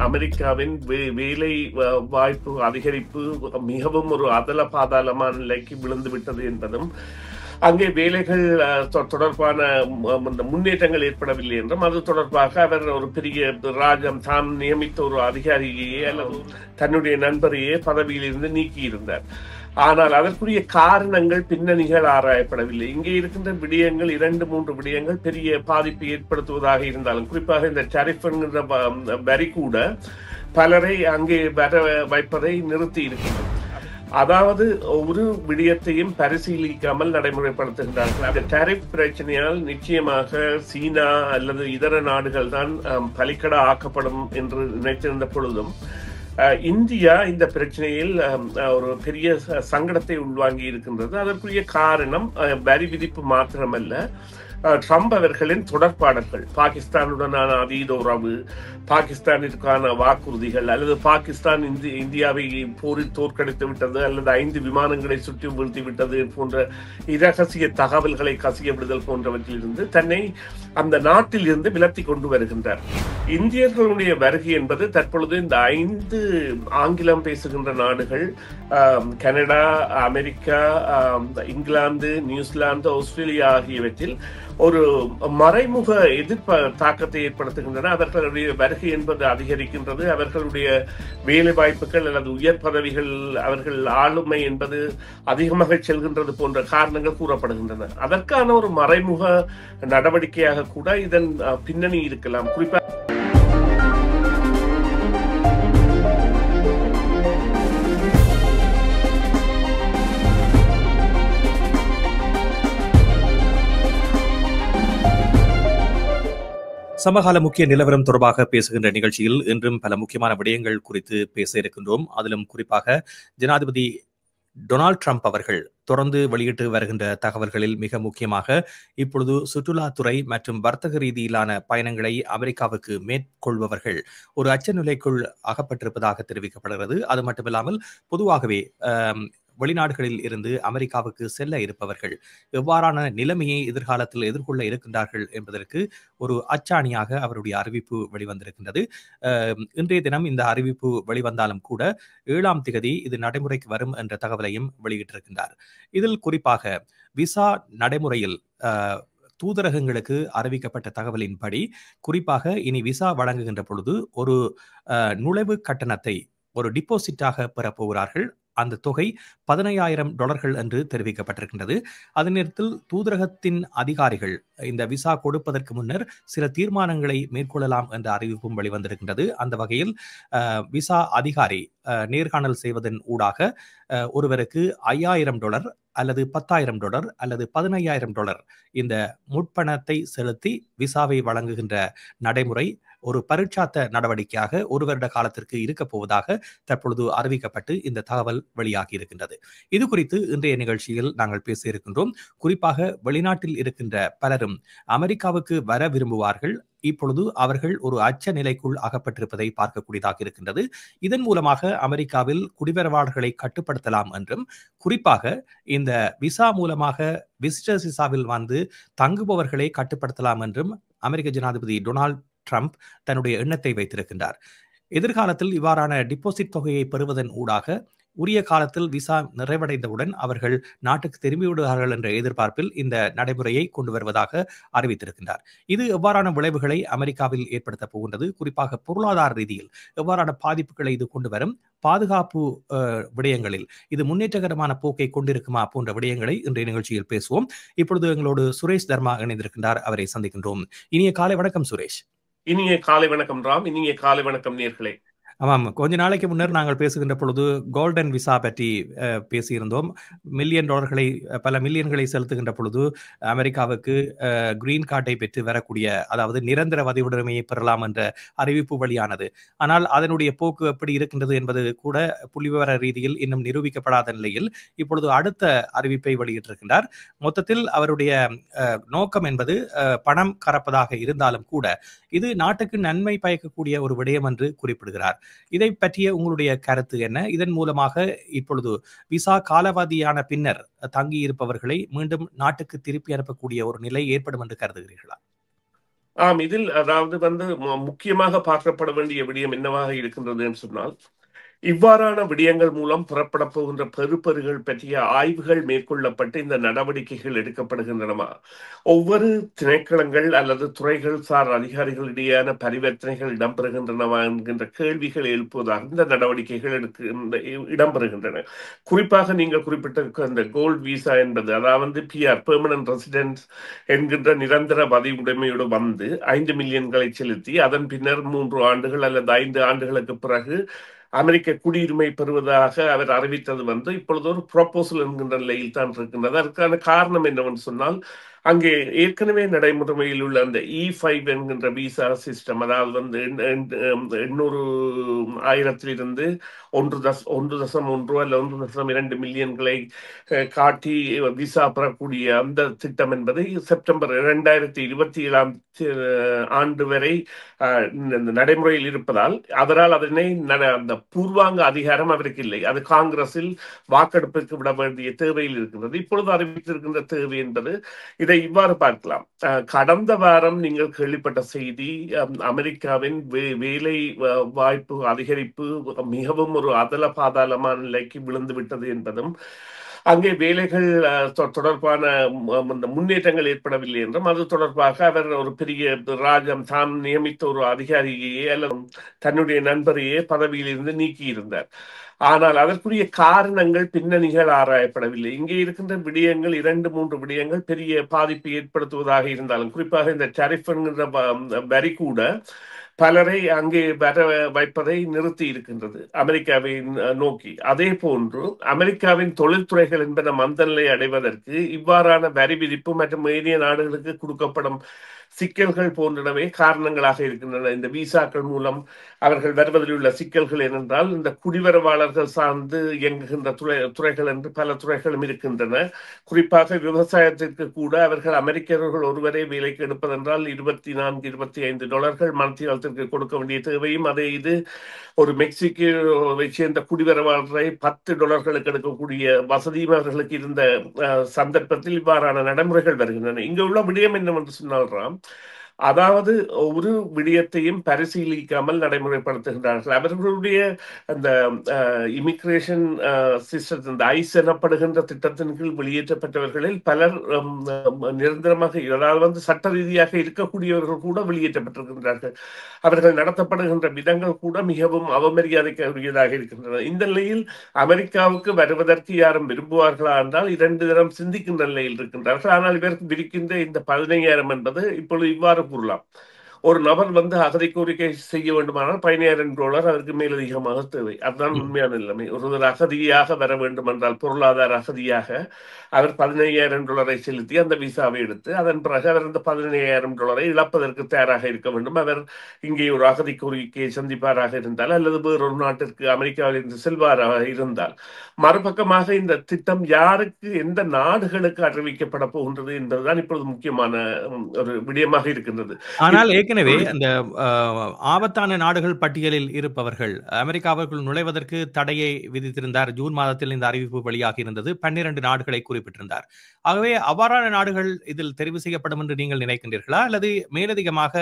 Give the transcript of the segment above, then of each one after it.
அமெரிக்காவின் வேலை வாய்ப்பு அதிகரிப்பு மிகவும் ஒரு அதல பாதாளமான நிலைக்கு விழுந்து விட்டது என்பதும், அங்கே வேலைகள் தொடர்பான முன்னேற்றங்கள் ஏற்படவில்லை என்றும், அது தொடர்பாக அவர் ஒரு பெரிய தான் நியமித்த ஒரு அதிகாரியே அல்லது தன்னுடைய நண்பரையே பதவியிலிருந்து நீக்கியிருந்தார். ஆனால் அதற்குரிய காரணங்கள், பின்னணிகள் ஆராயப்படவில்லை. இங்கே இருக்கின்ற விடயங்கள் 2-3 விடயங்கள் பெரிய பாதிப்பை ஏற்படுத்துவதாக இருந்தாலும், குறிப்பாக இந்த டரிஃப் என்கின்ற வரி கூட பலரை அங்கே வர வைப்பதை நிறுத்தி இருக்கின்றது. அதாவது ஒரு விடயத்தையும் பரிசீலிக்காமல் நடைமுறைப்படுத்துகின்றார்கள். அந்த டரிஃப் பிரச்சனையால் நிச்சயமாக சீனா அல்லது இதர நாடுகள் தான் பலிக்கடா ஆக்கப்படும் என்று நினைத்திருந்த பொழுதும், இந்தியா இந்த பிரச்சனையில் ஒரு பெரிய சங்கடத்தை உள்வாங்கி இருக்கின்றது. அதற்குரிய காரணம் வரி விதிப்பு மாத்திரமல்ல, ட்ரம்ப் அவர்களின் தொடர்பாடல்கள், பாகிஸ்தானுடனான அதீத உறவு, பாகிஸ்தானிற்கான வாக்குறுதிகள், அல்லது பாகிஸ்தான் இந்தியாவை போரில் தோற்கடித்து விட்டது அல்லது 5 விமானங்களை சுற்றி வீழ்த்தி விட்டது போன்ற இரகசிய தகவல்களை கசிய விடுதல் போன்றவற்றிலிருந்து தன்னை அந்த நாட்டில் இருந்து விலத்தி கொண்டு வருகின்றார். இந்தியர்களுடைய வருகை என்பது தற்பொழுது இந்த 5 ஆங்கிலம் பேசுகின்ற நாடுகள், Canada, America, England, New Zealand, Australia ஆகியவற்றில் ஒரு மறைமுக தாக்கத்தை ஏற்படுத்துகின்றன. அவர்களுடைய வருகை என்பது அதிகரிக்கின்றது. அவர்களுடைய வேலை வாய்ப்புகள் அல்லது உயர் பதவிகள், அவர்கள் ஆளுமை என்பது அதிகமாக செல்கின்றது போன்ற காரணங்கள் கூறப்படுகின்றன. அதற்கான ஒரு மறைமுக நடவடிக்கையாக கூட இதன் பின்னணி இருக்கலாம். குறிப்பாக சமகால முக்கிய நிலவரம் தொடர்பாக பேசுகின்ற நிகழ்ச்சியில் இன்றும் பல முக்கியமான விடயங்கள் குறித்து பேச இருக்கின்றோம். அதிலும் குறிப்பாக ஜனாதிபதி டொனால்ட் ட்ரம்ப் அவர்கள் தொடர்ந்து வெளியிட்டு வருகின்ற தகவல்களில் மிக முக்கியமாக இப்பொழுது சுற்றுலாத்துறை மற்றும் வர்த்தக ரீதியிலான பயணங்களை அமெரிக்காவுக்கு மேற்கொள்பவர்கள் ஒரு அச்ச நிலைக்குள் அகப்பட்டிருப்பதாக தெரிவிக்கப்படுகிறது. அது மட்டுமில்லாமல் பொதுவாகவே வெளிநாடுகளில் இருந்து அமெரிக்காவுக்கு செல்ல இருப்பவர்கள் எவ்வாறான நிலைமையை எதிர்காலத்தில் எதிர்கொள்ள இருக்கின்றார்கள் என்பதற்கு ஒரு அச்சாணியாக அவருடைய அறிவிப்பு வெளிவந்திருக்கின்றது. இன்றைய தினம் இந்த அறிவிப்பு வெளிவந்தாலும் கூட 7ஆம் தேதி இது நடைமுறைக்கு வரும் என்ற தகவலையும் வெளியிட்டிருக்கின்றார். இதில் குறிப்பாக விசா நடைமுறையில் தூதரகங்களுக்கு அறிவிக்கப்பட்ட தகவலின்படி, குறிப்பாக இனி விசா வழங்குகின்ற பொழுது ஒரு நுழைவு கட்டணத்தை ஒரு டிபாசிட்டாக பெறப்போகிறார்கள். அந்த தொகை $15,000 என்று தெரிவிக்கப்பட்டிருக்கின்றது. அதே நேரத்தில் தூதரகத்தின் அதிகாரிகள் இந்த விசா கொடுப்பதற்கு முன்னர் சில தீர்மானங்களை மேற்கொள்ளலாம் என்ற அறிவிப்பும் வெளிவந்திருக்கின்றது. அந்த வகையில் விசா அதிகாரி நேர்காணல் செய்வதன் ஊடாக ஒருவருக்கு $5,000 அல்லது $10,000 அல்லது $15,000 இந்த முற்பணத்தை செலுத்தி விசாவை வழங்குகின்ற நடைமுறை ஒரு பரீட்சாத்த நடவடிக்கையாக 1 வருட காலத்திற்கு இருக்க போவதாக தற்பொழுது அறிவிக்கப்பட்டு இந்த தகவல் வெளியாகி இருக்கின்றது. இது குறித்து இன்றைய நிகழ்ச்சியில் நாங்கள் பேச இருக்கின்றோம். குறிப்பாக வெளிநாட்டில் இருக்கின்ற பலரும் அமெரிக்காவுக்கு வர விரும்புவார்கள். இப்பொழுது அவர்கள் ஒரு அச்ச நிலைக்குள் அகப்பட்டிருப்பதை பார்க்கக்கூடியதாக இருக்கின்றது. இதன் மூலமாக அமெரிக்காவில் குடிவரவாளர்களை கட்டுப்படுத்தலாம் என்றும், குறிப்பாக இந்த விசா மூலமாக விசிட்டர்ஸ் விசாவில் வந்து தங்குபவர்களை கட்டுப்படுத்தலாம் என்றும் அமெரிக்க ஜனாதிபதி டொனால்ட் ட்ரம்ப் தன்னுடைய எண்ணத்தை வைத்திருக்கின்றார். எதிர்காலத்தில் இவ்வாறான டிபாசிட் தொகையை பெறுவதன் ஊடாக உரிய காலத்தில் விசா நிறைவடைந்தவுடன் அவர்கள் நாட்டுக்கு திரும்பிவிடுவார்கள் என்ற எதிர்பார்ப்பில் இந்த நடைமுறையை கொண்டு வருவதாக அறிவித்திருக்கின்றார். இது எவ்வாறான விளைவுகளை அமெரிக்காவில் ஏற்படுத்த போகின்றது, குறிப்பாக பொருளாதார ரீதியில் எவ்வாறான பாதிப்புகளை இது கொண்டு வரும், பாதுகாப்பு விடயங்களில் இது முன்னேற்றகரமான போக்கை கொண்டிருக்குமா போன்ற விடயங்களை இன்றைய நிகழ்ச்சியில் பேசுவோம். இப்பொழுது எங்களோடு சுரேஷ் தர்மா இணைந்திருக்கின்றார். அவரை சந்திக்கின்றோம். இனிய காலை வணக்கம் சுரேஷ். இனிய காலை வணக்கம் ராம். இனிய காலை வணக்கம் நேயர்களே. ஆமாம், கொஞ்ச நாளைக்கு முன்னர் நாங்கள் பேசுகின்ற பொழுது கோல்டன் விசா பற்றி பேசியிருந்தோம். பல மில்லியன்களை செலுத்துகின்ற பொழுது அமெரிக்காவுக்கு கிரீன் கார்டை பெற்று வரக்கூடிய, அதாவது நிரந்தர வதிவிடமையை பெறலாம் என்ற அறிவிப்பு வெளியானது. ஆனால் அதனுடைய போக்கு எப்படி இருக்கின்றது என்பது கூட புள்ளிவிவர ரீதியில் இன்னும் நிரூபிக்கப்படாத நிலையில் இப்பொழுது அடுத்த அறிவிப்பை வெளியிட்டிருக்கின்றார். மொத்தத்தில் அவருடைய நோக்கம் என்பது பணம் கறப்பதாக இருந்தாலும் கூட இது நாட்டுக்கு நன்மை பயக்கக்கூடிய ஒரு விடயம் என்று குறிப்பிடுகிறார். இதை பற்றிய உங்களுடைய கருத்து என்ன? இதன் மூலமாக இப்பொழுது விசா காலாவதியான பின்னர் தங்கி இருப்பவர்களை மீண்டும் நாட்டுக்கு திருப்பி அனுப்பக்கூடிய ஒரு நிலை ஏற்படும் என்று கருதுகிறீர்களா? இதில் அதாவது முக்கியமாக பார்க்கப்பட வேண்டிய விடயம் என்னவாக இருக்கின்றது என்று சொன்னால், இவ்வாறான விடயங்கள் மூலம் புறப்பட போகின்ற பெறுபேறுகள் பற்றிய ஆய்வுகள் மேற்கொள்ளப்பட்டு இந்த நடவடிக்கைகள் எடுக்கப்படுகின்றனவா, ஒவ்வொரு திணைக்களங்கள் அல்லது துறைகள் சார் அதிகாரிகளிடையான பரிவர்த்தனைகள் இடம்பெறுகின்றனவா என்கின்ற கேள்விகள் எழுப்புவதாக இந்த நடவடிக்கைகள் இடம்பெறுகின்றன. குறிப்பாக நீங்கள் குறிப்பிட்ட இந்த கோல்ட் விசா என்பது, அதாவது பிஆர் பெர்மனன்ட் ரெசிடென்ஸ் என்கின்ற நிரந்தர பதிவுடைமையோடு வந்து 5 மில்லியன்களை செலுத்தி அதன் பின்னர் 3 ஆண்டுகள் அல்லது 5 ஆண்டுகளுக்கு பிறகு அமெரிக்க குடியுரிமை பெறுவதாக அவர் அறிவித்தது இப்பொழுது ஒரு ப்ரொபோசல் என்கின்ற நிலையில் தான் இருக்கின்றது. அதற்கான காரணம் என்னவென்று சொன்னால், அங்கே ஏற்கனவே நடைமுறையில் உள்ள அந்த E5 என்கின்ற விசா சிஸ்டம், அதாவது 800,000 1.1 அல்ல 1.2 மில்லியன்களை காட்டி விசா பெறக்கூடிய அந்த திட்டம் என்பது செப்டம்பர் 2027 ஆண்டு வரை நடைமுறையில் இருப்பதால் அவரால் அதனை அந்த பூர்வாங்க அதிகாரம் அவருக்கு இல்லை. அது காங்கிரஸில் வாக்கெடுப்பிற்கு விட வேண்டிய தேவையில் இருக்கின்றது. இப்பொழுது அறிவித்திருக்கின்ற தேவை என்பது இதை இவ்வாறு பார்க்கலாம். கடந்த வாரம் நீங்கள் கேள்விப்பட்ட செய்தி, அமெரிக்காவின் வேலை வாய்ப்பு அதிகரிப்பு மிகவும் ஒரு அதல பாதாளமான நிலைக்கு விழுந்து விட்டது என்பதும், அங்கே வேலைகள் தொடர்பான முன்னேற்றங்கள் ஏற்படவில்லை என்றும், அது தொடர்பாக அவர் ஒரு பெரிய தான் நியமித்த ஒரு அதிகாரியையே அல்லது தன்னுடைய நண்பரையே பதவியிலிருந்து நீக்கி இருந்தார். ஆனால் அதற்குரிய காரணங்கள் பின்னணிகள் ஆராயப்படவில்லை. இங்கே இருக்கின்ற விடயங்கள் 2-3 விடயங்கள் பெரிய பாதிப்பை ஏற்படுத்துவதாக இருந்தாலும், குறிப்பாக இந்த டரிஃப் என்கின்ற வரி கூட பலரை அங்கே வர வைப்பதை நிறுத்தி இருக்கின்றது அமெரிக்காவை நோக்கி. அதே போன்று அமெரிக்காவின் தொழில்துறைகள் என்பன மந்த நிலை அடைவதற்கு இவ்வாறான வரி விதிப்பு மற்றும் ஏனைய நாடுகளுக்கு கொடுக்கப்படும் சிக்கல்கள் போன்றனவே காரணங்களாக இருக்கின்றன. இந்த விசாக்கள் மூலம் அவர்கள் வருவதில் உள்ள சிக்கல்கள் ஏனென்றால், இந்த குடிவரவாளர்கள் சார்ந்து இயங்குகின்ற துறைகள் என்று பல துறைகளும் இருக்கின்றன. குறிப்பாக விவசாயத்திற்கு கூட அவர்கள் அமெரிக்கர்கள் ஒருவரை வேலைக்கு எடுப்பதென்றால் $24-25 மத்தியாலத்திற்கு கொடுக்க வேண்டிய தேவையும், அதே இது ஒரு மெக்சிகோவை சேர்ந்த குடிவரவாளரை $10 எடுக்கக்கூடிய வசதியும் அவர்களுக்கு இருந்த சந்தர்ப்பத்தில் இவ்வாறான நடைமுறைகள் வருகின்றன. இங்கு உள்ள விடயம் என்னவென்று சொன்னால்தான், அதாவது ஒரு விடயத்தையும் பரிசீலிக்காமல் நடைமுறைப்படுத்துகின்றார்கள். அவர்களுடைய அந்த இமிகிரேஷன் சிஸ்டம், இந்த ஐஸ் எனப்படுகின்ற திட்டத்தின் கீழ் வெளியேற்றப்பட்டவர்களில் பலர் நிரந்தரமாக, அதாவது சட்ட ரீதியாக இருக்கக்கூடியவர்கள் கூட வெளியேற்றப்பட்டிருக்கின்றார்கள். அவர்கள் நடத்தப்படுகின்ற விதங்கள் கூட மிகவும் அவமரியாதைக்குரியதாக இருக்கின்றன. இந்த நிலையில் அமெரிக்காவுக்கு வருவதற்கு யாரும் விரும்புவார்களா என்றால் 2 தரம் சிந்திக்கின்ற நிலையில் இருக்கின்றார்கள். ஆனால் இவருக்கு விரிக்கின்ற இந்த 15,000 என்பது இப்பொழுது இவ்வாறு கூறலாம். ஒரு நபர் அகதி கோரிக்கை செய்ய வேண்டுமானால் $15,000 அதற்கு மேலதிகமாக தேவை. அதுதான் உண்மையான நிலைமை. ஒருவர் அகதியாக வர வேண்டும் என்றால், பொருளாதார அகதியாக, அவர் $15,000 செலுத்தி அந்த விசாவை எடுத்து அதன் பிறகு அவர் அந்த $15,000 இழப்பதற்கு தயாராக இருக்க வேண்டும். அவர் இங்கே ஒரு அகதி கோரிக்கையை சந்திப்பாராக இருந்தால் அல்லது வேறொரு நாட்டிற்கு அமெரிக்காவில் இருந்து செல்வாராக இருந்தால். மறுபக்கமாக இந்த திட்டம் யாருக்கு, எந்த நாடுகளுக்கு அறிவிக்கப்பட போகின்றது என்பதுதான் இப்பொழுது முக்கியமான ஒரு விடயமாக இருக்கின்றது. ஆனால் ஏற்கனவே அந்த ஆபத்தான நாடுகள் பட்டியலில் இருப்பவர்கள் அமெரிக்காவுக்குள் நுழைவதற்கு தடையை விதித்திருந்தார். ஜூன் மாதத்தில் இந்த அறிவிப்பு வெளியாகி இருந்தது. 12 நாடுகளை குறிப்பிட்டிருந்தார். ஆகவே அவ்வாறான நாடுகள் இதில் தெரிவு செய்யப்படும் என்று நீங்கள் நினைக்கின்றீர்களா, அல்லது மேலதிகமாக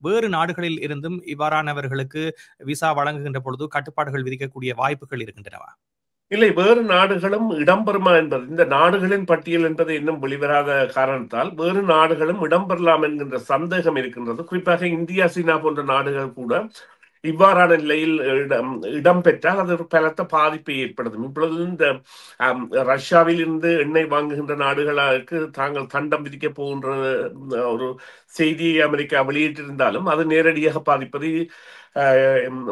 வேறு நாடுகளில் இருந்தும் இவ்வாறானவர்களுக்கு விசா வழங்குகின்ற பொழுது கட்டுப்பாடுகள் விதிக்கக்கூடிய வாய்ப்புகள் இருக்கின்றனவா? இல்லை, வேறு நாடுகளும் இடம்பெறுமா என்பது, இந்த நாடுகளின் பட்டியல் என்பது இன்னும் வெளிவராத காரணத்தால் வேறு நாடுகளும் இடம்பெறலாம் என்கின்ற சந்தேகம் இருக்கின்றது. குறிப்பாக இந்தியா, சீனா போன்ற நாடுகள் கூட இவ்வாறான நிலையில் இடம்பெற்றால் அது ஒரு பலத்த பாதிப்பை ஏற்படுத்தும். இப்பொழுது இந்த ரஷ்யாவில் இருந்து எண்ணெய் வாங்குகின்ற நாடுகளுக்கு தாங்கள் தண்டம் விதிக்க போகின்ற ஒரு செய்தியை அமெரிக்கா வெளியிட்டிருந்தாலும் அது நேரடியாக பாதிப்பது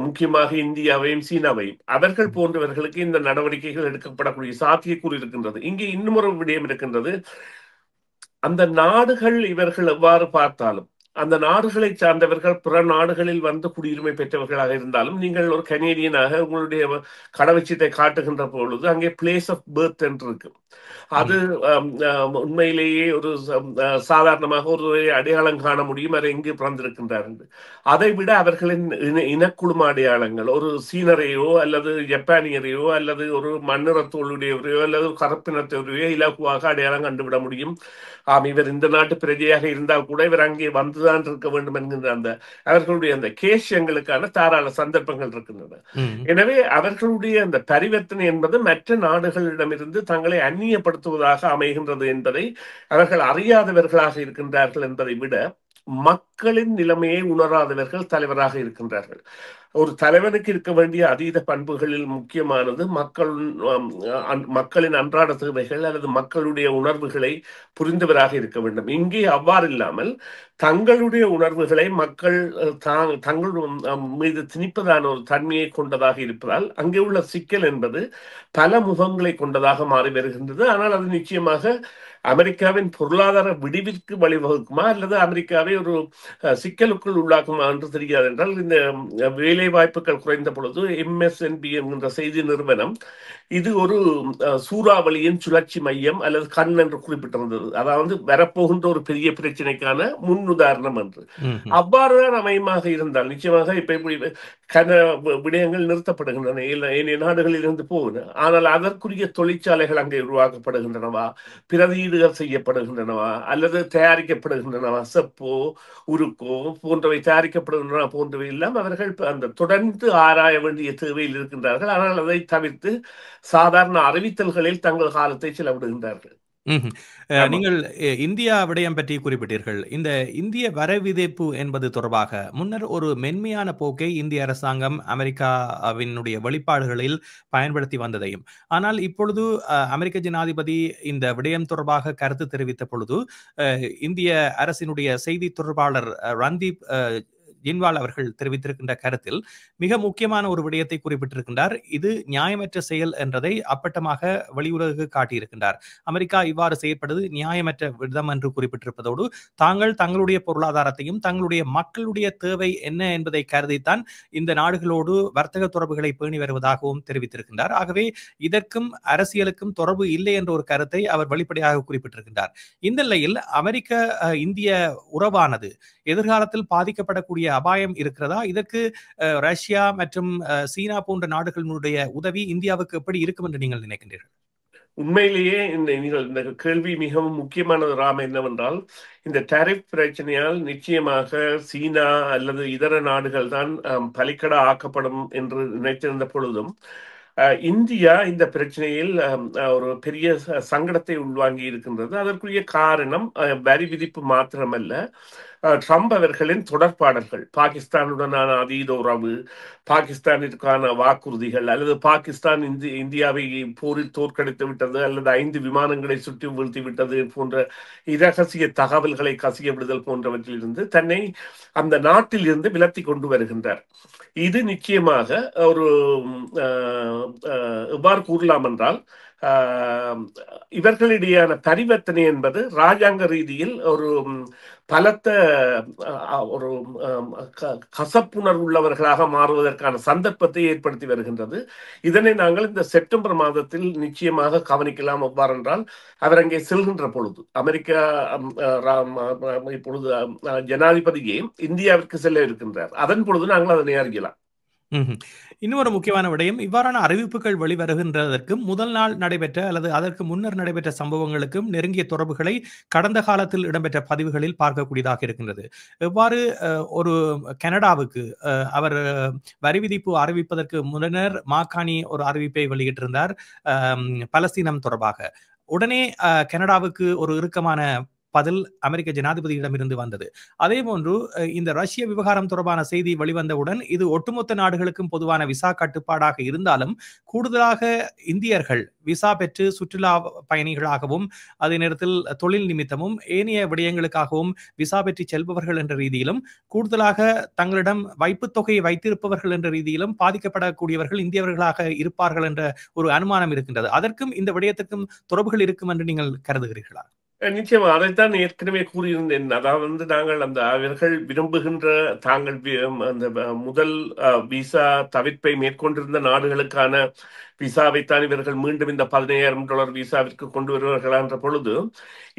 முக்கியமாக இந்தியாவையும் சீனாவையும். அவர்கள் போன்றவர்களுக்கு இந்த நடவடிக்கைகள் எடுக்கப்படக்கூடிய சாத்தியக்கூறு இருக்கின்றது. இங்கே இன்னும் ஒரு விடயம் இருக்கின்றது. அந்த நாடுகள் இவர்கள் எவ்வாறு பார்த்தாலும், அந்த நாடுகளை சார்ந்தவர்கள் பிற நாடுகளில் குடியுரிமை பெற்றவர்களாக இருந்தாலும், நீங்கள் ஒரு கனேடியனாக உங்களுடைய கடவுச்சீட்டை காட்டுகின்ற பொழுது அங்கே பிளேஸ் ஆஃப் பர்த் என்று இருக்கு. அது உண்மையிலேயே ஒரு சாதாரணமாக ஒரு அடையாளம் காண முடியும், அதை எங்கு பிறந்திருக்கின்றார் என்று. அதை விட அவர்களின் இனக்குழும அடையாளங்கள், ஒரு சீனரையோ அல்லது ஜப்பானியரையோ அல்லது ஒரு மண்ணிறத்தோளுடையவரையோ அல்லது கருப்பினத்தையோ இலகுவாக அடையாளம் கண்டுவிட முடியும். இவர் இந்த நாட்டு பிரஜையாக இருந்தால் கூட இவர் அங்கே வந்துதான் இங்குதான் இருக்க வேண்டும் என்கின்ற அந்த அவர்களுடைய அந்த கேஷங்களுக்கான தாராள சந்தர்ப்பங்கள் இருக்கின்றன. எனவே அவர்களுடைய அந்த பரிவர்த்தனை என்பது மற்ற நாடுகளிடமிருந்து தங்களை அந்நியப்படுத்துவதாக அமைகின்றது என்பதை அவர்கள் அறியாதவர்களாக இருக்கின்றார்கள் என்பதை விட மக்களின் நிலைமையை உணராதவர்கள் தலைவராக இருக்கின்றார்கள். ஒரு தலைவனுக்கு இருக்க வேண்டிய அதீத பண்புகளில் முக்கியமானது மக்களின் அன்றாட தேவைகள் அல்லது மக்களுடைய உணர்வுகளை புரிந்தவராக இருக்க வேண்டும். இங்கே அவ்வாறு இல்லாமல் தங்களுடைய உணர்வுகளை மக்கள் தங்கள் மீது திணிப்பதான ஒரு தன்மையை கொண்டதாக இருப்பதால் அங்கே உள்ள சிக்கல் என்பது பல முகங்களை கொண்டதாக மாறி வருகின்றது. ஆனால் அது நிச்சயமாக அமெரிக்காவின் பொருளாதார விடிவிற்கு வழிவகுக்குமா அல்லது அமெரிக்காவை ஒரு சிக்கலுக்குள் உள்ளாக்குமா என்று தெரியாது. என்றால் இந்த வேலை வாய்ப்புகள் குறைந்த பொழுது MSNBC என்கின்ற செய்தி நிறுவனம் இது ஒரு சூறாவளியின் சுழற்சி மையம் அல்லது கண் என்று குறிப்பிட்டிருந்தது. அதாவது வரப்போகின்ற ஒரு பெரிய பிரச்சனைக்கான முன் உதாரணம் என்று. அவ்வாறுதான் அமையமாக இருந்தால் நிச்சயமாக இப்ப விடயங்கள் நிறுத்தப்படுகின்றன, ஏனைய நாடுகளில் இருந்து போகுது. ஆனால் அதற்குரிய தொழிற்சாலைகள் அங்கே உருவாக்கப்படுகின்றனவா, பிரதீடுகள் செய்யப்படுகின்றனவா அல்லது தயாரிக்கப்படுகின்றனவா, செப்போ உருக்கோ போன்றவை தயாரிக்கப்படுகின்றன போன்றவை எல்லாம் அவர்கள் அந்த தொடர்ந்து ஆராய வேண்டிய தேவையில் இருக்கின்றார்கள். ஆனால் அதை தவிர்த்து சாதாரண அறிவித்தல்களில் தங்கள் காலத்தை செலவிடுகின்றார்கள். நீங்கள் இந்தியா விடயம் பற்றி குறிப்பிட்டீர்கள். இந்த இந்திய வரிவிதிப்பு என்பது தொடர்பாக முன்னர் ஒரு மென்மையான போக்கை இந்திய அரசாங்கம் அமெரிக்காவினுடைய வெளிப்பாடுகளில் பயன்படுத்தி வந்ததையும், ஆனால் இப்பொழுது அமெரிக்க ஜனாதிபதி இந்த விடயம் தொடர்பாக கருத்து தெரிவித்த பொழுது இந்திய அரசினுடைய செய்தி தொடர்பாளர் ரன்தீப் ஜின்வால் அவர்கள் தெரிவித்திருக்கின்ற கருத்தில் மிக முக்கியமான ஒரு விடயத்தை குறிப்பிட்டிருக்கின்றார். இது நியாயமற்ற செயல் என்றதை அப்பட்டமாக வெளியுறவுக்கு காட்டியிருக்கின்றார். அமெரிக்கா இவ்வாறு செயற்படுவது நியாயமற்ற விதம் என்று குறிப்பிட்டிருப்பதோடு தங்களுடைய பொருளாதாரத்தையும் தங்களுடைய மக்களுடைய தேவை என்ன என்பதை கருதித்தான் இந்த நாடுகளோடு வர்த்தக தொடர்புகளை பேணி வருவதாகவும் தெரிவித்திருக்கின்றார். ஆகவே இதற்கும் அரசியலுக்கும் தொடர்பு இல்லை என்ற ஒரு கருத்தை அவர் வெளிப்படையாக குறிப்பிட்டிருக்கின்றார். இந்த நிலையில் அமெரிக்க இந்திய உறவானது எதிர்காலத்தில் பாதிக்கப்படக்கூடிய அபாயம் இருக்கிறதா? இதற்கு ரஷ்யா மற்றும் சீனா போன்ற நாடுகளுடைய உதவி இந்தியாவுக்கு எப்படி இருக்கும் என்று நீங்கள் நினைக்கின்றீர்கள்? உண்மையிலேயே இந்த கேள்வி மிகவும் முக்கியமானது ராம். என்னவென்றால் இந்த டாரிஃப் பிரச்சனையால் நிச்சயமாக சீனா அல்லது இதர நாடுகள் தான் பலிக்கடா ஆக்கப்படும் என்று நினைத்திருந்த பொழுதும் இந்தியா இந்த பிரச்சனையில் ஒரு பெரிய சங்கடத்தை உள்வாங்கி இருக்கின்றது. அதற்குரிய காரணம் வரி விதிப்பு மாத்திரமல்ல, ட்ரம்ப் அவர்களின் தொடர்பாடல்கள், பாகிஸ்தானுடனான அதீத உறவு, பாகிஸ்தானிற்கான வாக்குறுதிகள் அல்லது பாகிஸ்தான் இந்தியாவை போரில் தோற்கடித்து விட்டது அல்லது 5 விமானங்களை சுற்றி வீழ்த்தி விட்டது போன்ற இரகசிய தகவல்களை கசிய விடுதல் போன்றவற்றிலிருந்து தன்னை அந்த நாட்டில் இருந்து விலத்தி கொண்டு வருகின்றார். இது நிச்சயமாக ஒரு எவ்வாறு கூறலாம் என்றால் இவர்களிடையான பரிவர்த்தனை என்பது ராஜாங்க ரீதியில் ஒரு பலத்த ஒரு கசப்புணர்வு உள்ளவர்களாக மாறுவதற்கான சந்தர்ப்பத்தை ஏற்படுத்தி வருகின்றது. இதனை நாங்கள் இந்த செப்டம்பர் மாதத்தில் நிச்சயமாக கவனிக்கலாம். எவ்வாறென்றால் அவர் அங்கே செல்கின்ற பொழுது அமெரிக்கா இப்பொழுது ஜனாதிபதியே இந்தியாவிற்கு செல்ல இருக்கின்றார். அதன் பொழுது நாங்கள் அதனை அறியலாம். இன்னொரு முக்கியமான விடயம், இவ்வாறான அறிவிப்புகள் வெளிவருகின்றதற்கு முதல் நாள் நடைபெற்ற அல்லது அதற்கு முன்னர் நடைபெற்ற சம்பவங்களுக்கும் நெருங்கிய தொடர்புகளை கடந்த காலத்தில் இடம்பெற்ற பதிவுகளில் பார்க்கக்கூடியதாக இருக்கின்றது. எவ்வாறு ஒரு கனடாவுக்கு அவர் வரி விதிப்பு அறிவிப்பதற்கு முன்னர் மாகாணி ஒரு அறிவிப்பை வெளியிட்டிருந்தார் பலஸ்தீனம் தொடர்பாக. உடனே கனடாவுக்கு ஒரு இறுக்கமான பதில் அமெரிக்க ஜனாதிபதியிடமிருந்து வந்தது. அதே போன்று இந்த ரஷ்ய விவகாரம் தொடர்பான செய்தி வெளிவந்தவுடன் இது ஒட்டுமொத்த நாடுகளுக்கும் பொதுவான விசா கட்டுப்பாடாக இருந்தாலும் கூடுதலாக இந்தியர்கள் விசா பெற்று சுற்றுலா பயணிகளாகவும் அதே நேரத்தில் தொழில் நிமித்தமும் ஏனைய விடயங்களுக்காகவும் விசா பெற்று செல்பவர்கள் என்ற ரீதியிலும் கூடுதலாக தங்களிடம் வைப்புத் தொகையை வைத்திருப்பவர்கள் என்ற ரீதியிலும் பாதிக்கப்படக்கூடியவர்கள் இந்தியவர்களாக இருப்பார்கள் என்ற ஒரு அனுமானம் இருக்கின்றது. அதற்கும் இந்த விடயத்திற்கும் தொடர்புகள் இருக்கும் என்று நீங்கள் கருதுகிறீர்களா? நிச்சயமா, அதைத்தான் ஏற்கனவே கூறியிருந்தேன். அதாவது நாங்கள் அந்த அவர்கள் விரும்புகின்ற தாங்கள் அந்த முதல் விசா தவிர்ப்பை மேற்கொண்டிருந்த நாடுகளுக்கான விசாவைத்தான் இவர்கள் மீண்டும் இந்த $15,000 விசாவிற்கு கொண்டு வருவார்களா என்ற பொழுது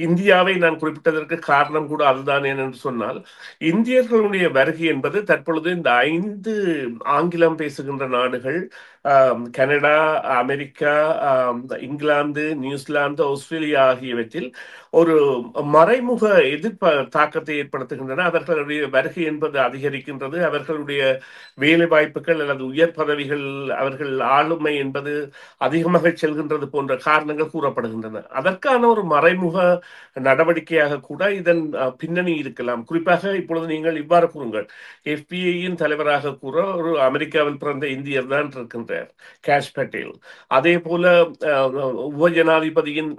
இந்தியாவை நான் குறிப்பிட்டதற்கு காரணம் கூட அதுதான் என்று சொன்னால் இந்தியர்களுடைய வருகை என்பது தற்பொழுது இந்த 5 ஆங்கிலம் பேசுகின்ற நாடுகள் Canada, America, England, New Zealand, Australia ஆகியவற்றில் ஒரு மறைமுக தாக்கத்தை ஏற்படுத்துகின்றன. அவர்களுடைய வருகை என்பது அதிகரிக்கின்றது. அவர்களுடைய வேலை வாய்ப்புகள் அல்லது உயர் பதவிகள், அவர்கள் ஆளுமை என்பது அதிகமாக செல்கின்றது போன்ற காரணங்கள் கூறப்படுகின்றன. அதற்கான ஒரு மறைமுக நடவடிக்கையாக கூட இதன் பின்னணி இருக்கலாம். குறிப்பாக இப்பொழுது நீங்கள் இவ்வாறு கூறுங்கள், FBI-யின் தலைவராக கூற ஒரு அமெரிக்காவில் பிறந்த இந்தியர் தான் இருக்கின்றார், கேஷ் பட்டேல். அதே போல உப ஜனாதிபதியின்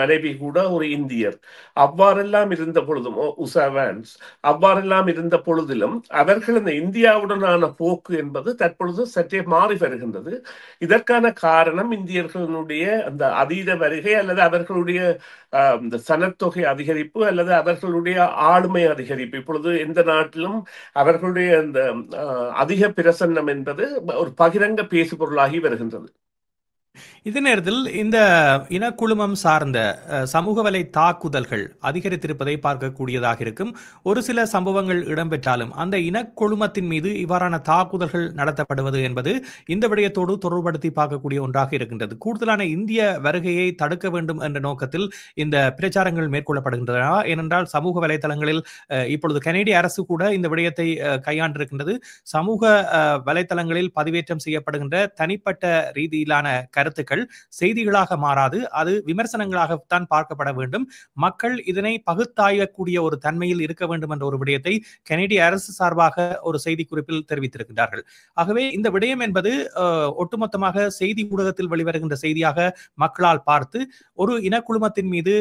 மனைவி கூட ஒரு இந்தியர். அவ்வாறெல்லாம் இருந்த பொழுதும் உஷா வான்ஸ், அவ்வாறெல்லாம் இருந்த பொழுதிலும் அவர்கள் இந்த இந்தியாவுடனான போக்கு என்பது தற்பொழுது சற்றே மாறி வருகின்றது. இதற்கான காரணம் இந்தியர்களுடைய அந்த அதீத வருகை அல்லது அவர்களுடைய இந்த சனத்தொகை அதிகரிப்பு அல்லது அவர்களுடைய ஆளுமை அதிகரிப்பு. இப்பொழுது எந்த நாட்டிலும் அவர்களுடைய அந்த அதிக பிரசன்னம் என்பது ஒரு பகிரங்க பேசுபொருளாகி வருகின்றது. இதே நேரத்தில் இந்த இனக்குழுமம் சார்ந்த சமூக வலை தாக்குதல்கள் அதிகரித்திருப்பதை பார்க்கக்கூடியதாக இருக்கும். ஒரு சில சம்பவங்கள் இடம்பெற்றாலும் அந்த இனக்குழுமத்தின் மீது இவ்வாறான தாக்குதல்கள் நடத்தப்படுவது என்பது இந்த விடயத்தோடு தொடர்படுத்தி பார்க்கக்கூடிய ஒன்றாக இருக்கின்றது. கூடுதலான இந்திய வருகையை தடுக்க வேண்டும் என்ற நோக்கத்தில் இந்த பிரச்சாரங்கள் மேற்கொள்ளப்படுகின்றன. ஏனென்றால் சமூக வலைதளங்களில் இப்பொழுது கனேடிய அரசு கூட இந்த விடயத்தை கையாண்டிருக்கின்றது. சமூக வலைதளங்களில் பதிவேற்றம் செய்யப்படுகின்ற தனிப்பட்ட ரீதியிலான கருத்துக்கள் செய்திகளாக மாறாது, அது விமர்சனங்களாகத்தான் பார்க்கப்பட வேண்டும். மக்கள் இதனை பகுத்தாயக்கூடிய ஒரு தன்மையில் இருக்க வேண்டும் என்ற ஒரு விடயத்தை கனேடிய அரசு சார்பாக ஒரு செய்தி குறிப்பில் தெரிவித்திருக்கின்றார்கள். ஆகவே இந்த விடயம் என்பது ஒட்டுமொத்தமாக செய்தி ஊடகத்தில் வெளிவருகின்ற செய்தியாக மக்களால் பார்த்து ஒரு இனக்குழுமத்தின் மீது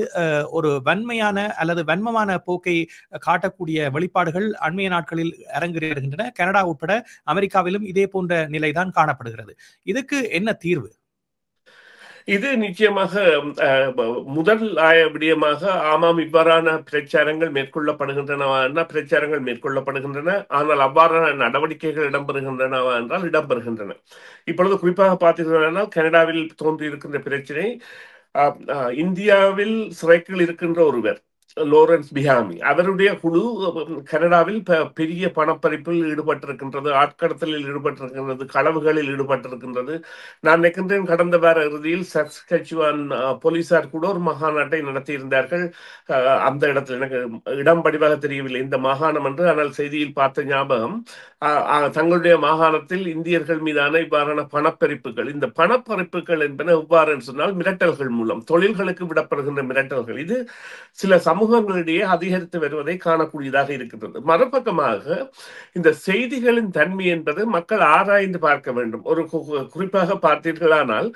ஒரு வன்மையான அல்லது வன்மமான போக்கை காட்டக்கூடிய வெளிப்பாடுகள் அண்மைய நாட்களில் அரங்கேறுகின்றன. கனடா உட்பட அமெரிக்காவிலும் இதே போன்ற நிலைதான் காணப்படுகிறது. இதுக்கு என்ன தீர்வு? இது நிச்சயமாக முதல் விடயமாக ஆமாம், இவ்வாறான பிரச்சாரங்கள் மேற்கொள்ளப்படுகின்றன. ஆனால் அவ்வாறான நடவடிக்கைகள் இடம்பெறுகின்றனவா என்றால் இடம்பெறுகின்றன. இப்பொழுது குறிப்பாக பார்த்தீங்கன்னா கனடாவில் தோன்றி இருக்கின்ற பிரச்சனை, இந்தியாவில் சிறைக்குள் இருக்கின்ற ஒருவர் லாரன்ஸ் பிஹாமி, அவருடைய குழு கனடாவில் பெரிய பணப்பறிப்பில் ஈடுபட்டிருக்கின்றது, ஆட்கடத்தலில் ஈடுபட்டிருக்கின்றது, களவுகளில் ஈடுபட்டிருக்கின்றது. நான் நினைக்கின்றேன் கடந்த வார இறுதியில் சஸ்கச்சுவான் போலீசார் கூட ஒரு மாநாட்டை நடத்தியிருந்தார்கள். அந்த இடத்துல எனக்கு இடம் படிவாக தெரியவில்லை இந்த மாகாணம் என்று, ஆனால் செய்தியில் பார்த்த ஞாபகம். தங்களுடைய மாகாணத்தில் இந்தியர்கள் மீதான இவ்வாறான பணப்பறிப்புகள், இந்த பணப்பறிப்புகள் என்பன எவ்வாறு சொன்னால் மிரட்டல்கள் மூலம், தொழில்களுக்கு விடப்படுகின்ற மிரட்டல்கள், இது சில சமூகங்களிடையே அதிகரித்து வருவதை காணக்கூடியதாக இருக்கின்றது. மறுபக்கமாக இந்த செய்திகளின் தன்மை என்பது மக்கள் ஆராய்ந்து பார்க்க வேண்டும். ஒரு குறிப்பாக பார்த்தீர்களானால்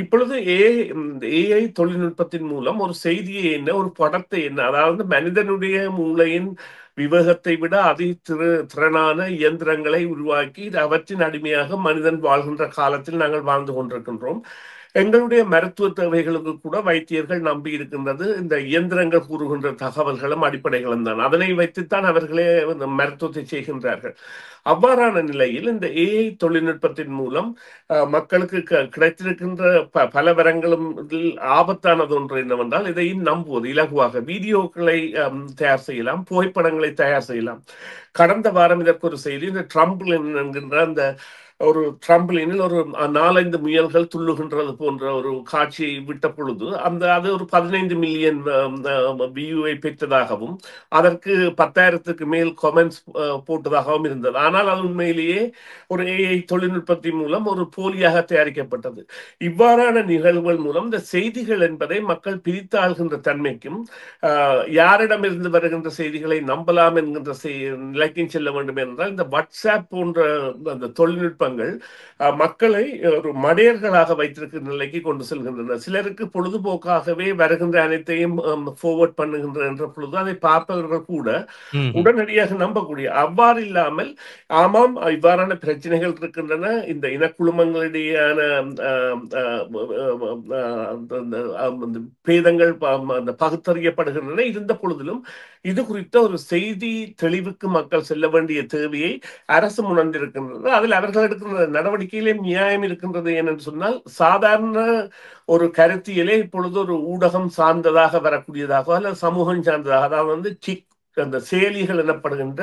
இப்பொழுது ஏஐ தொழில்நுட்பத்தின் மூலம் ஒரு செய்தியை என்ன, ஒரு படத்தை என்ன, அதாவது மனிதனுடைய மூளையின் விவேகத்தை விட திறனான இயந்திரங்களை உருவாக்கி அவற்றின் அடிமையாக மனிதன் வாழ்கின்ற காலத்தில் நாங்கள் வாழ்ந்து கொண்டிருக்கின்றோம். எங்களுடைய மருத்துவ தேவைகளுக்கு கூட வைத்தியர்கள் நம்பி இருக்கின்றது இந்த இயந்திரங்கள் கூறுகின்ற தகவல்களும் அடிப்படைகளும் தான். அதனை வைத்துத்தான் அவர்களே மருத்துவத்தை செய்கின்றார்கள். அவ்வாறான நிலையில் இந்த ஏஐ தொழில்நுட்பத்தின் மூலம் மக்களுக்கு கிடைத்திருக்கின்ற பல வரங்களும் ஆபத்தானது ஒன்று என்னவென்றால் இதையும் நம்புவது இலகுவாக. வீடியோக்களை தயார் செய்யலாம், புகைப்படங்களை தயார் செய்யலாம். கடந்த வாரம் இதற்கு ஒரு செய்தி, இந்த ட்ரம்ப் என்கின்ற அந்த ஒரு ட்ரம்பிளினில் ஒரு 4-5 முயல்கள் துள்ளுகின்றது போன்ற ஒரு காட்சியை விட்ட பொழுது அது ஒரு 15 மில்லியன் வியூவை பெற்றதாகவும் அதற்கு 10,000க்கு மேல் கமெண்ட்ஸ் போட்டதாகவும் இருந்தது. ஆனால் அது உண்மையிலேயே ஒரு ஏஐ தொழில்நுட்பத்தின் மூலம் ஒரு போலியாக தயாரிக்கப்பட்டது. இவ்வாறான நிகழ்வுகள் மூலம் இந்த செய்திகள் என்பதை மக்கள் பிரித்தாள்கின்ற தன்மைக்கும் யாரிடமிருந்து வருகின்ற செய்திகளை நம்பலாம் என்கின்ற நிலைக்கும் செல்ல வேண்டும் என்றால் இந்த வாட்ஸ்அப் போன்ற அந்த தொழில்நுட்பங்கள் மக்களை ஒரு மடையர்களாக வைத்திருக்கிற நிலைக்கு கொண்டு செல்கின்றன. சிலருக்கு பொழுதுபோக்காகவே வருகின்ற அனைத்தையும் ஃபார்வர்ட் பண்ணுகின்ற என்ற பொழுது அதை பார்ப்பவர்கள் கூட உடனடியாக நம்பக்கூடிய, அவ்வாறு இல்லாமல் ஆமாம் இவ்வாறான பிரச்சனைகள் இருக்கின்றன, இந்த இனக்குழுமங்களிடையான பேதங்கள் பகுத்தறியப்படுகின்றன, இருந்த பொழுதிலும் இது குறித்த ஒரு செய்தி தெளிவுக்கு மக்கள் செல்ல வேண்டிய தேவையை அரசு உணர்ந்திருக்கின்றது. அதில் அவர்கள் எடுக்கின்ற நடவடிக்கையிலே நியாயம் இருக்கின்றது ஏனென்று சொன்னால், சாதாரண ஒரு கருத்தியலே இப்பொழுது ஒரு ஊடகம் சார்ந்ததாக வரக்கூடியதாக அல்லது சமூகம் சார்ந்ததாக, அதாவது அந்த செயலிகள் எனப்படுகின்ற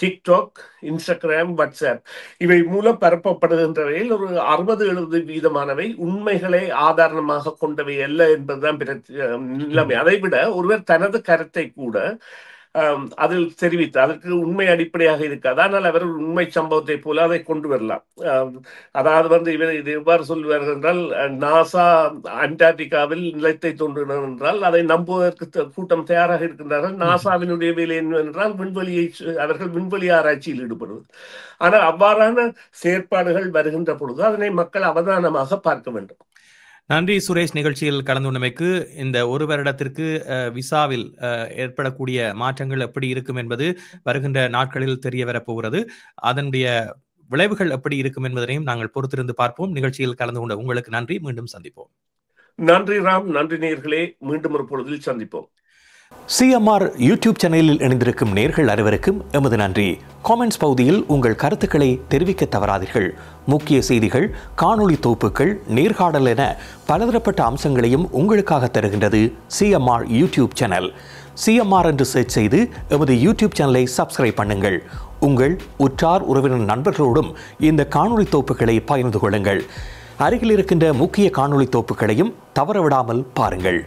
டிக்டாக், இன்ஸ்டாகிராம், வாட்ஸ்அப் இவை மூலம் பரப்பப்படுகின்றவையில் ஒரு 60-70% உண்மைகளை ஆதாரமாக கொண்டவை அல்ல என்பதுதான் நிலைமை. அதை விட ஒருவர் தனது கருத்தை கூட அதில் தெரிவித்து அதற்கு உண்மை அடிப்படையாக இருக்காது, ஆனால் அவர் உண்மை சம்பவத்தை போல அதை கொண்டு வரலாம். அதாவது இவர் இது எவ்வாறு சொல்வார்கள் என்றால், நாசா அண்டார்டிகாவில் நிலத்தை தோன்றினர் என்றால் அதை நம்புவதற்கு கூட்டம் தயாராக இருக்கின்றார்கள். நாசாவினுடைய வேலை என்னவென்றால் அவர்கள் விண்வெளி ஆராய்ச்சியில் ஈடுபடுவது. ஆனால் அவ்வாறான செயற்பாடுகள் வருகின்ற பொழுது அதனை மக்கள் அவதானமாக பார்க்க வேண்டும். நன்றி சுரேஷ், நிகழ்ச்சியில் கலந்து கொண்டமைக்கு. இந்த ஒரு வருடத்திற்கு விசாவில் ஏற்படக்கூடிய மாற்றங்கள் எப்படி இருக்கும் என்பது வருகின்ற நாட்களில் தெரிய வரப்போகிறது. அதனுடைய விளைவுகள் எப்படி இருக்கும் என்பதனையும் நாங்கள் பொறுத்திருந்து பார்ப்போம். நிகழ்ச்சியில் கலந்து கொண்ட உங்களுக்கு நன்றி. மீண்டும் சந்திப்போம். நன்றி ராம், நன்றி நேயர்களே. மீண்டும் ஒரு பொழுதில் சந்திப்போம். CMR யூடியூப் சேனலில் இணைந்திருக்கும் நேர்கள் அனைவருக்கும் எமது நன்றி. காமெண்ட்ஸ் பகுதியில் உங்கள் கருத்துக்களை தெரிவிக்க தவறாதீர்கள். முக்கிய செய்திகள், காணொளி தொகுப்புகள், நேர்காணல் என பலதரப்பட்ட அம்சங்களையும் உங்களுக்காக தருகின்றது CMR யூடியூப் சேனல். CMR என்று சர்ச் செய்து எமது யூடியூப் சேனலை சப்ஸ்கிரைப் பண்ணுங்கள். உங்கள் உற்றார் உறவினர் நண்பர்களோடும் இந்த காணொளி தொகுப்புகளை பகிர்ந்து கொள்ளுங்கள். அருகில் இருக்கின்ற முக்கிய காணொளி தொகுப்புகளையும் தவறவிடாமல் பாருங்கள்.